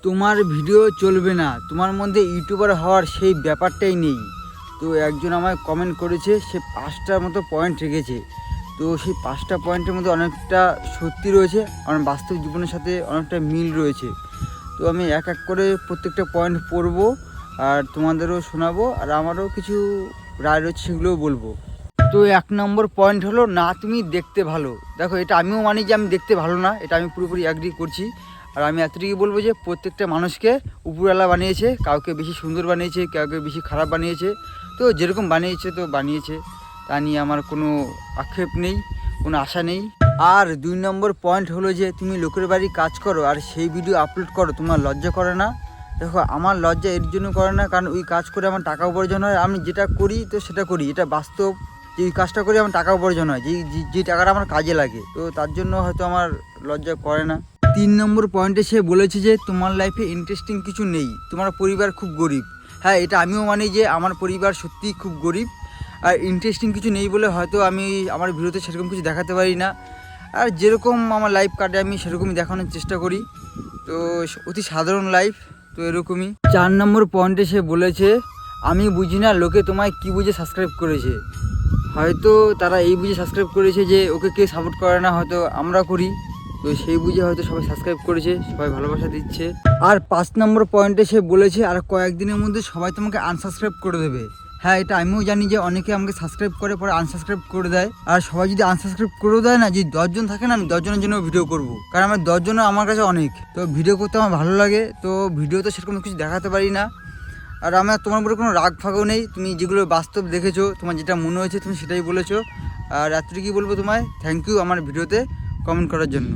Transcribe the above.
তোমার ভিডিও চলবে না, তোমার মধ্যে ইউটিউবার হওয়ার সেই ব্যাপারটাই নেই। তো একজন আমায় কমেন্ট করেছে, সে 5টার মতো পয়েন্ট রেখেছে। তো সেই 5টা পয়েন্টের মধ্যে অনেকটা সত্যি রয়েছে, আমার বাস্তব জীবনের সাথে অনেকটা মিল রয়েছে। তো আমি এক এক করে প্রত্যেকটা পয়েন্ট পড়বো আর তোমাদেরও শোনাবো, আর আমারও কিছু রায় রয়েছে সেগুলোও বলবো। তো 1 নম্বর পয়েন্ট হলো, না তুমি দেখতে ভালো। দেখো, এটা আমিও মানি যে আমি দেখতে ভালো না, এটা আমি পুরোপুরি অ্যাগ্রি করছি। আর আমি এতটুকু বলবো যে প্রত্যেকটা মানুষকে উপরওয়ালা বানিয়েছে, কাউকে বেশি সুন্দর বানিয়েছে, কাউকে বেশি খারাপ বানিয়েছে। তো যেরকম বানিয়েছে তো বানিয়েছে, তা নিয়ে আমার কোনো আক্ষেপ নেই, কোনো আশা নেই। আর 2 নম্বর পয়েন্ট হলো যে তুমি লোকের বাড়ি কাজ করো আর সেই ভিডিও আপলোড করো, তোমার লজ্জা করে না? দেখো, আমার লজ্জা এর জন্য করে না কারণ ওই কাজ করে আমার টাকা উপার্জন হয়, আমি যেটা করি তো সেটা করি, এটা বাস্তব। যে এই কাজটা করে আমার টাকা উপার্জন হয়, যে টাকাটা আমার কাজে লাগে, তো তার জন্য হয়তো আমার লজ্জা করে না। 3 নম্বর পয়েন্টে সে বলেছে যে তোমার লাইফে ইন্টারেস্টিং কিছু নেই, তোমার পরিবার খুব গরিব। হ্যাঁ, এটা আমিও মানি যে আমার পরিবার সত্যিই খুব গরিব, আর ইন্টারেস্টিং কিছু নেই বলে হয়তো আমি আমার ভিডিওতে সেরকম কিছু দেখাতে পারি না। আর যেরকম আমার লাইফ কাটে আমি সেরকমই দেখানোর চেষ্টা করি, তো অতি সাধারণ লাইফ, তো এরকমই। 4 নম্বর পয়েন্টে সে বলেছে, আমি বুঝি না লোকে তোমায় কী বুঝে সাবস্ক্রাইব করেছে। হয়তো তারা এই বুঝে সাবস্ক্রাইব করেছে যে ওকে কে সাপোর্ট করে না, হয়তো আমরা করি, তো সেই বুঝে হয়তো সবাই সাবস্ক্রাইব করেছে, সবাই ভালোবাসা দিচ্ছে। আর 5 নম্বর পয়েন্টে সে বলেছে, আর কয়েকদিনের মধ্যে সবাই তোমাকে আনসাবস্ক্রাইব করে দেবে। হ্যাঁ, এটা আমিও জানি যে অনেকে আমাকে সাবস্ক্রাইব করে পরে আনসাবস্ক্রাইব করে দেয়। আর সবাই যদি আনসাবস্ক্রাইব করে দেয় না, যদি 10 জন থাকে না, আমি 10 জনের জন্য ভিডিও করব, কারণ আমার 10 জন আমার কাছে অনেক। তো ভিডিও করতে আমার ভালো লাগে, তো ভিডিও তো সেরকম কিছু দেখাতে পারি না। আর আমার তোমার উপরে কোনো রাগ ফাগও নেই, তুমি যেগুলো বাস্তব দেখেছো, তোমার যেটা মনে হয়েছে তুমি সেটাই বলেছো। আর রাত্রি কী বলবো তোমায়, থ্যাংক ইউ আমার ভিডিওতে কমেন্ট করার জন্য।